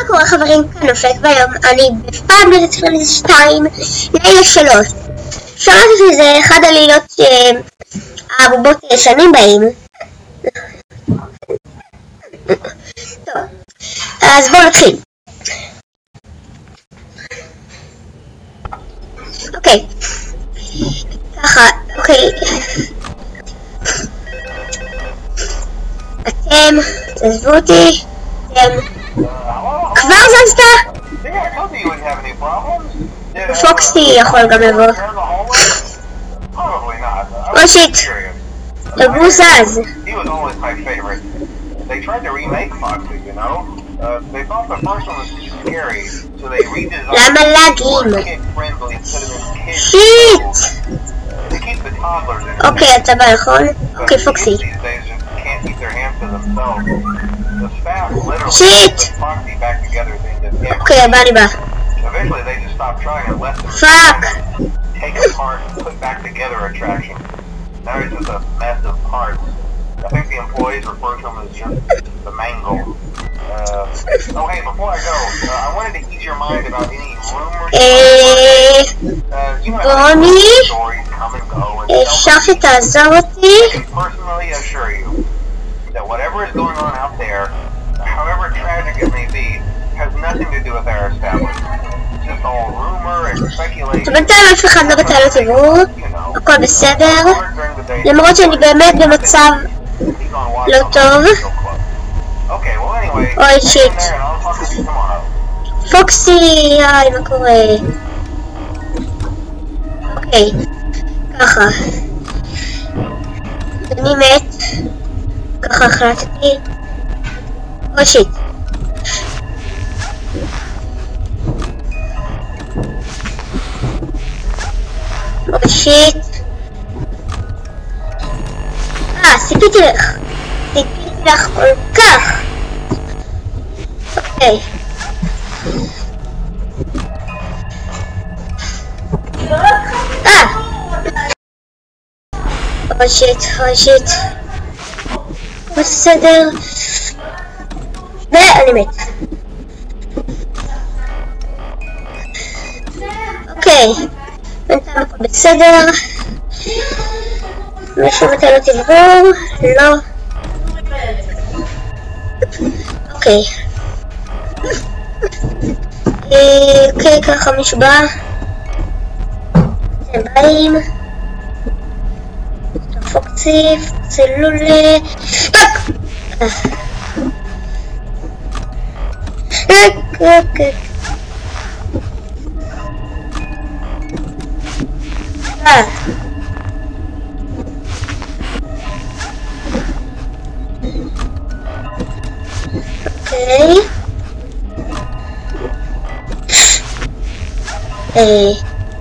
קורה חברים, כאן נופק, והיום אני בפעם בטטרנית 2 לילה 3. שמעתי שזה אחד הלילות שהבובות הישנים באים. טוב, אז בואו נתחיל. אוקיי, ככה, אוקיי. אתם, תעזבו אותי, אתם כבר זזת? פוקסי יכול גם לבוא. או שיט, הוא זז. They tried to remake Foxy, you know? They thought the first one was too scary, so they redesigned למה להגים? kid-friendly and put them in kids. שיט! They keep the toddlers in. אוקיי, אתה בא נכון? אוקיי, פוקסי. These days just can't keep their hands to themselves. The staff literally Shit! put Foxy back together at the end of the game. אוקיי, הבא אני בא. Eventually they just stopped trying and left them Fuck! take apart and put back together attraction. Now it's just a mess of parts. I think the employees refer to them as just the mangle. Oh hey, before I go, I wanted to ease your mind about any rumors. You know how stories come and go and אפשר שתעזור אותי? I can personally assure you that whatever is going on out there, however tragic it may be, has nothing to do with our establishment. It's just all rumor and speculation. בינתיים אף אחד לא בתל עבור, הכל בסדר, למרות שאני באמת במצב לא טוב. אוי שיט. פוקסי, איי, מה קורה? אוקיי, ככה. אני מת. ככה החלטתי. אוי שיט. אוי שיט. ציפיתי לך. ציפיתי לך כל כך. אוקיי. אוי שיט, אוי שיט. בסדר. ואני מת. אוקיי. בינתיים הכל בסדר. מישהו מתי לא תברור? לא. אוקיי. אוקיי, ככה מישהו בא. אתם באים. פוקסי, פוקסי לולה. אוקיי.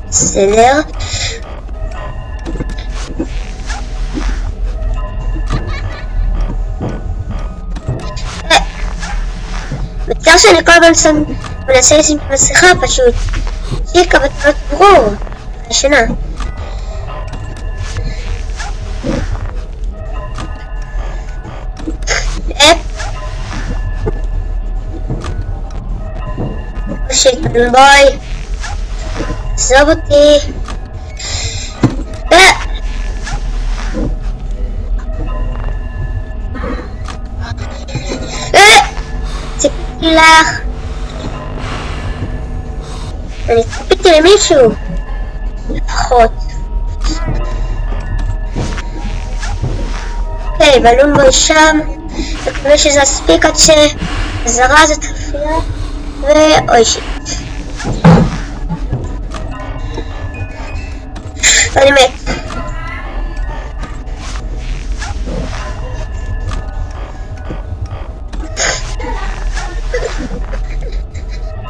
בסדר. מצטער שאני כל הזמן מנסה לשים את המסכה פשוט. שיהיה כבטלות ברור. השנה. שיט, בוי. עזוב אותי. ציפיתי לך. אני ציפיתי למישהו. לפחות. אוקיי, בלון בוי שם. מקווה שזה הספיק עד שהזרה הזאת תפירה. ואוי שיט. אני מת.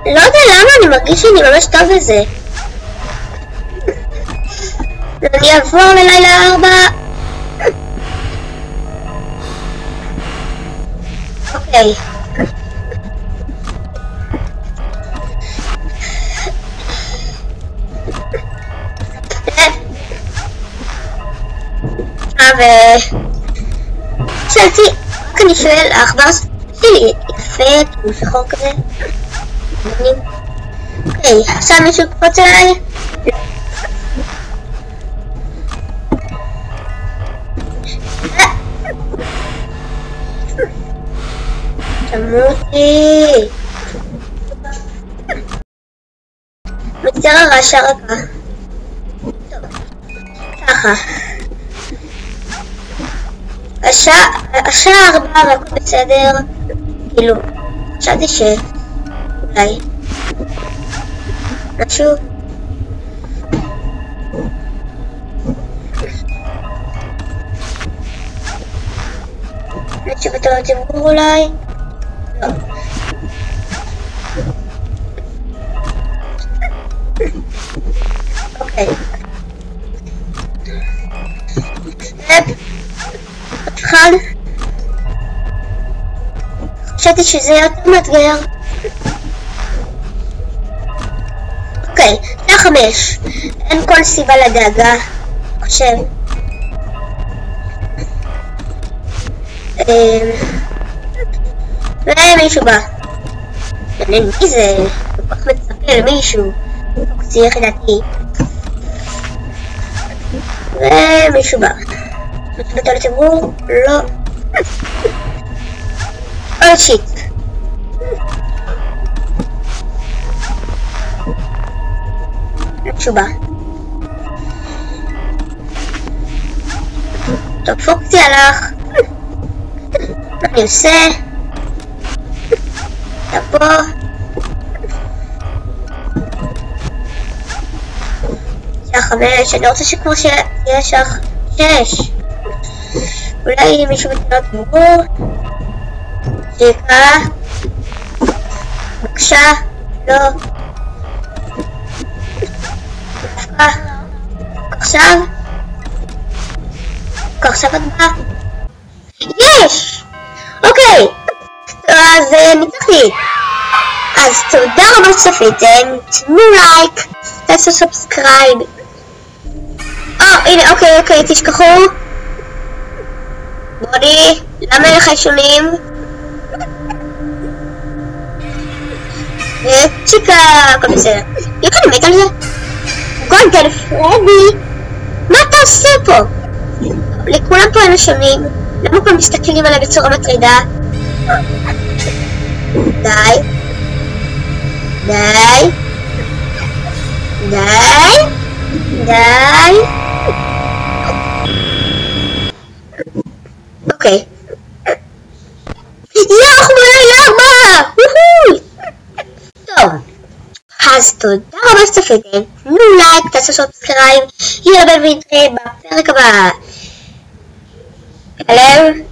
לא יודע למה, אני מרגיש שאני ממש טוב בזה. אני אעבור ללילה 4. אוקיי. שאלתי, רק אני שואל, העכבר שלי יפה, כאילו שחור כזה. אוקיי, עכשיו מישהו קפוץ אליי? תמותי. מצטער הרעשה רכה. טוב, ככה. השעה 4 והכל בסדר. כאילו, חשבתי שאולי משהו. משהו בתור הציבור אולי? לא. אוקיי. אחד. חשבתי שזה יותר מאתגר. אוקיי, שעה 5. אין כל סיבה לדאגה, חושב. ומישהו בא. מעניין מי זה? כל כך מצפה למישהו. זה יחידתי. ומישהו בא. מישהו בתור לציבור? לא. עוד שיט. מישהו בא. טוב, פוקסי הלך. מה אני עושה? אתה פה. שעה 5, אני רוצה שכמו שיהיה שעה 6. אולי מישהו מתנות ציבור. שיקה. בבקשה. לא. דווקא. עכשיו. עכשיו את באה. יש! אוקיי. אז ניצחתי. אז תודה רבה שצפיתם. תנו לייק. תעשו סאבסקרייב. הנה, אוקיי, תשכחו. בודי, למה אין לך אישונים? צ'יקה, הכל בסדר. איך אני מת על זה? גולדן פרדי? מה אתה עושה פה? לכולם פה אין אישונים. למה כולם מסתכלים עליי בצורה מטרידה? די. אוקיי. טוב. אז תודה רבה שצפיתם. תנו לייק, תעשו סאבסקרייב. יאללה ונתראה בפרק הבא. שלום.